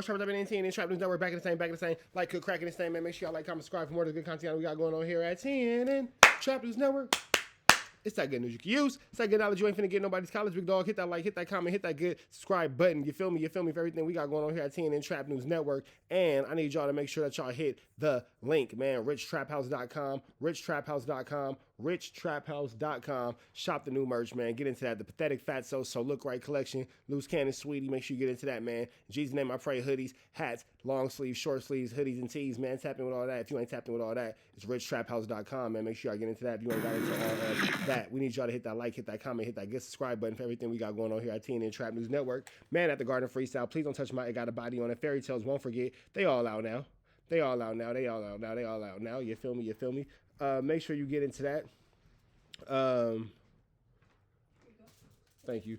Network, Trap WACK, and Trap News Network, back in the same. Like, cook, crack in the same, man. Make sure y'all like, comment, subscribe for more of the good content we got going on here at TNN Trap News Network. It's that good news you can use. It's that good knowledge you ain't finna get nobody's college, big dog. Hit that like, hit that comment, hit that good subscribe button. You feel me? For everything we got going on here at TNN Trap News Network. And I need y'all to make sure that y'all hit the link, man. richtraphouse.com, richtraphouse.com. Shop the new merch, man. Get into that. The Pathetic Fatso So Look Right collection. Loose Cannon Sweetie. Make sure you get into that, man. In Jesus' name I pray. Hoodies, hats, long sleeves, short sleeves, hoodies, and tees, man. Tap in with all that. If you ain't tapped in with all that, it's richtraphouse.com, man. Make sure y'all get into that. If you ain't got into all that, we need y'all to hit that like, hit that comment, hit that good subscribe button for everything we got going on here at TNN Trap News Network. Man at the Garden Freestyle. Please don't touch my It Got a Body on It. Fairy Tales, won't forget. They all out now. They all out now. You feel me? Make sure you get into that. Thank you.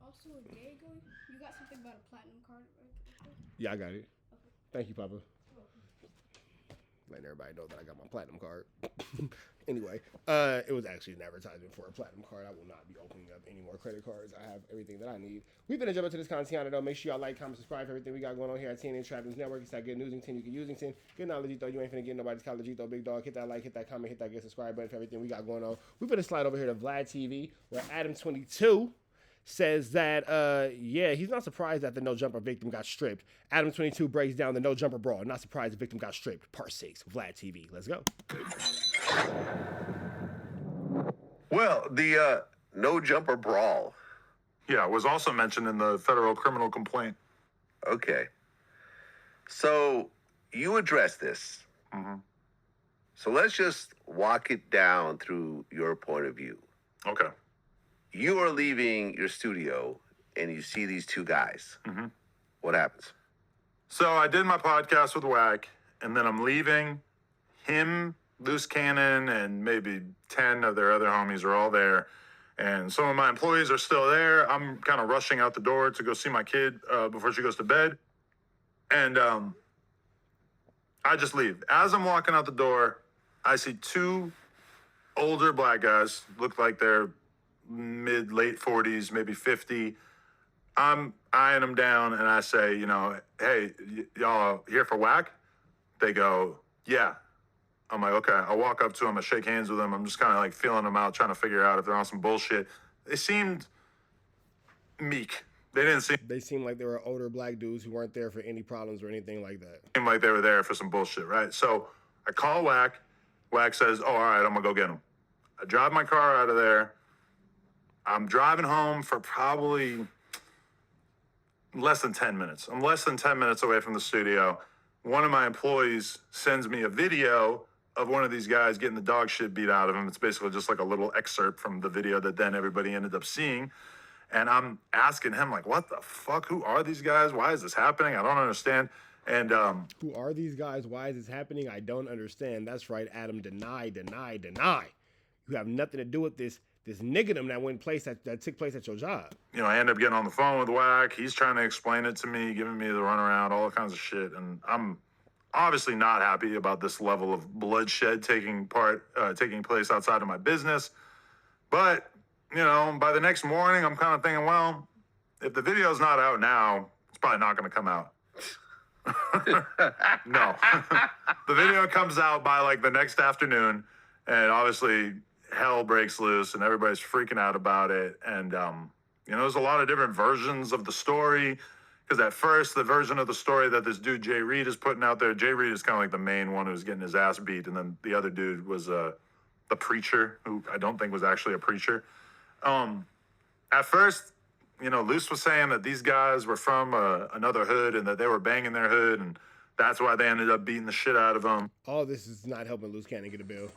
Also, Diego, you got something about a platinum card, right? Yeah, I got it. Okay. Thank you, Papa. Letting everybody know that I got my platinum card. Anyway, it was actually an advertisement for a platinum card. I will not be opening up any more credit cards. I have everything that I need. We've been to jump into this content, though. Make sure y'all like, comment, subscribe for everything we got going on here at TNN Trap News Network. It's that good news, you can use it. Good knowledge, though. You ain't finna get nobody's college, though, big dog. Hit that like, hit that comment, hit that good subscribe button for everything we got going on. We're gonna slide over here to Vlad TV, where Adam22 says that, yeah, he's not surprised that the no-jumper victim got stripped. Adam22 breaks down the no-jumper brawl. Not surprised the victim got stripped. Part 6, Vlad TV. Let's go. Well, the no-jumper brawl. Yeah, it was also mentioned in the federal criminal complaint. Okay. So you address this. Mm-hmm. So let's just walk it down through your point of view. Okay. You are leaving your studio and you see these two guys. Mm-hmm. What happens? So I did my podcast with WACK, and then I'm leaving. Him, Luce Cannon, and maybe 10 of their other homies are all there. And some of my employees are still there. I'm kind of rushing out the door to go see my kid before she goes to bed. And I just leave. As I'm walking out the door, I see two older black guys, look like they're late 40s, maybe 50. I'm eyeing them down, and I say, you know, hey, y'all here for WACK? They go, yeah. I'm like, okay. I walk up to them, I shake hands with them. I'm just kind of like feeling them out, trying to figure out if they're on some bullshit. They seemed meek. They seemed like they were older black dudes who weren't there for any problems or anything like that. Seemed like they were there for some bullshit, right? So I call WACK. WACK says, oh, all right, I'm going to go get them. I drive my car out of there. I'm driving home for probably less than 10 minutes. I'm less than 10 minutes away from the studio. One of my employees sends me a video of one of these guys getting the dog shit beat out of him. It's basically just like a little excerpt from the video that then everybody ended up seeing. And I'm asking him, like, what the fuck? Who are these guys? Why is this happening? I don't understand. And who are these guys? Why is this happening? I don't understand. That's right, Adam. Deny. You have nothing to do with this niggerdom that took place at your job. You know, I end up getting on the phone with WACK. He's trying to explain it to me, giving me the runaround, all kinds of shit. And I'm obviously not happy about this level of bloodshed taking place outside of my business. But, you know, by the next morning, I'm kind of thinking, well, if the video's not out now, it's probably not going to come out. No. The video comes out by like the next afternoon, and obviously hell breaks loose and everybody's freaking out about it. And, you know, there's a lot of different versions of the story. Because at first, the version of the story that this dude, Jay Reed, is putting out there, Jay Reed is kind of like the main one who's getting his ass beat. And then the other dude was the preacher, who I don't think was actually a preacher. At first, you know, Luce was saying that these guys were from another hood and that they were banging their hood. And that's why they ended up beating the shit out of them. All this is not helping Luce Cannon get a bill.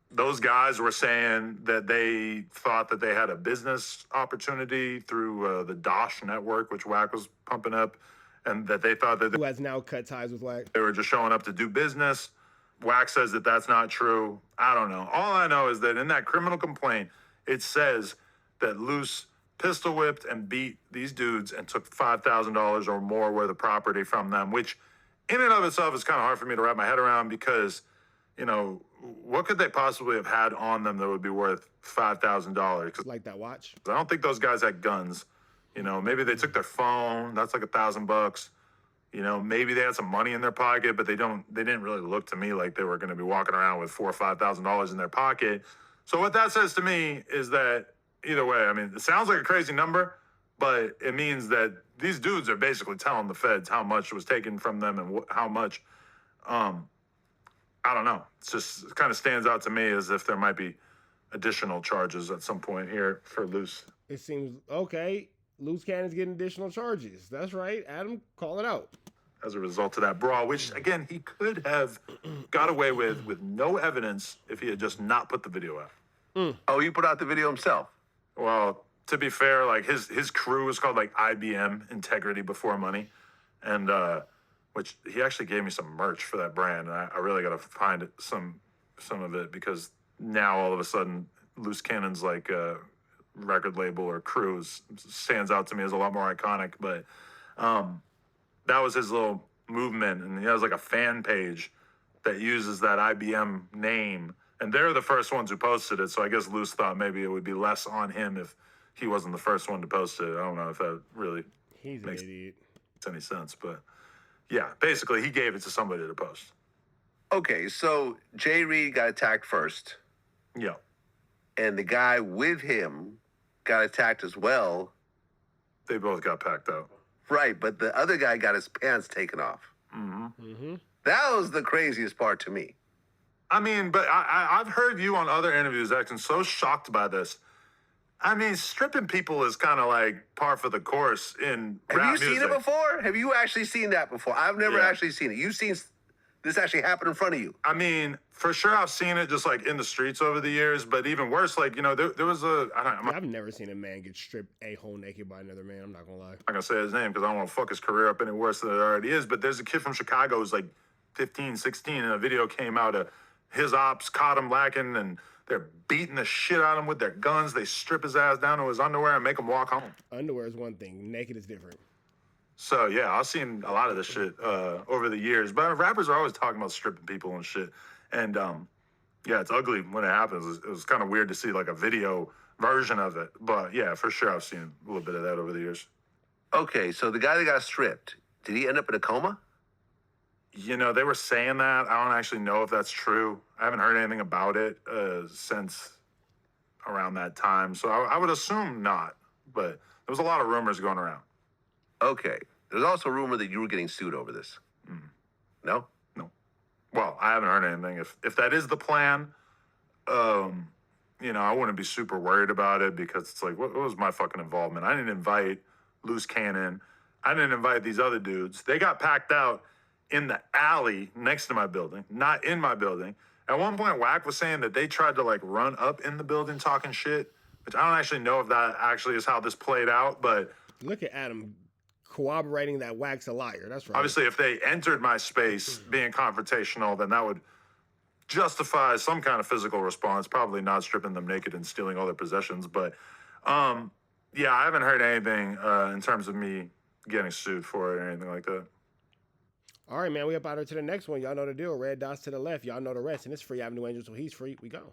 Those guys were saying that they thought that they had a business opportunity through the Dosh network, which WACK was pumping up, and that they thought that who has now cut ties with WACK. They were just showing up to do business. WACK says that that's not true. I don't know. All I know is that in that criminal complaint, it says that Luce pistol whipped and beat these dudes and took $5,000 or more worth of property from them, which in and of itself is kind of hard for me to wrap my head around because, you know, what could they possibly have had on them that would be worth $5,000? Like that watch? I don't think those guys had guns. You know, maybe they took their phone. That's like $1,000. You know, maybe they had some money in their pocket, but they didn't really look to me like they were going to be walking around with $4,000 or $5,000 in their pocket. So what that says to me is that either way, I mean, it sounds like a crazy number, but it means that these dudes are basically telling the feds how much was taken from them and how much, I don't know. It kind of stands out to me as if there might be additional charges at some point here for Luce. It seems okay. Luce Cannon's getting additional charges. That's right. Adam, call it out. As a result of that brawl, which again he could have got away with no evidence if he had just not put the video out. Oh, he put out the video himself. Well, to be fair, like his crew is called like IBM, Integrity Before Money, and which he actually gave me some merch for that brand, and I really got to find some of it because now all of a sudden Luce Cannon's like record label or crew stands out to me as a lot more iconic. But that was his little movement, and he has like a fan page that uses that IBM name, and they're the first ones who posted it. So I guess Luce thought maybe it would be less on him if he wasn't the first one to post it. I don't know if that really makes any sense, but yeah, basically he gave it to somebody to post. Okay, so Jay Reed got attacked first. Yeah. And the guy with him got attacked as well. They both got packed out. Right, but the other guy got his pants taken off. That was the craziest part to me. I mean, but I've heard you on other interviews acting so shocked by this. I mean, stripping people is kind of like par for the course in rap Have you music. seen it before? Have you actually seen that before? I've never actually seen it. You've seen this actually happen in front of you. I mean, for sure I've seen it just like in the streets over the years, but even worse, like, you know, there was I've never seen a man get stripped a-hole naked by another man. I'm not gonna lie. I'm not gonna say his name because I don't want to fuck his career up any worse than it already is, but there's a kid from Chicago who's like 15, 16, and a video came out of his ops caught him lacking, and they're beating the shit out of him with their guns. They strip his ass down to his underwear and make him walk home. Underwear is one thing. Naked is different. So, yeah, I've seen a lot of this shit over the years. But rappers are always talking about stripping people and shit. And, yeah, it's ugly when it happens. It was kind of weird to see, like, a video version of it. But, yeah, for sure I've seen a little bit of that over the years. Okay, so the guy that got stripped, did he end up in a coma? You know, they were saying that. I don't actually know if that's true. I haven't heard anything about it since around that time. So I would assume not. But there was a lot of rumors going around. Okay. There's also a rumor that you were getting sued over this. No? No. Well, I haven't heard anything. If that is the plan, you know, I wouldn't be super worried about it because it's like, what was my fucking involvement? I didn't invite Luce Cannon. I didn't invite these other dudes. They got packed out in the alley next to my building, not in my building. At one point, WACK was saying that they tried to like run up in the building talking shit, which I don't actually know if that actually is how this played out, but look at Adam corroborating that WACK's a liar. That's right. Obviously, if they entered my space being confrontational, then that would justify some kind of physical response, probably not stripping them naked and stealing all their possessions. But yeah, I haven't heard anything in terms of me getting sued for it or anything like that. All right, man, we up out here to the next one. Y'all know the deal. Red dots to the left. Y'all know the rest. And it's free Avenue Angel, so he's free. We go.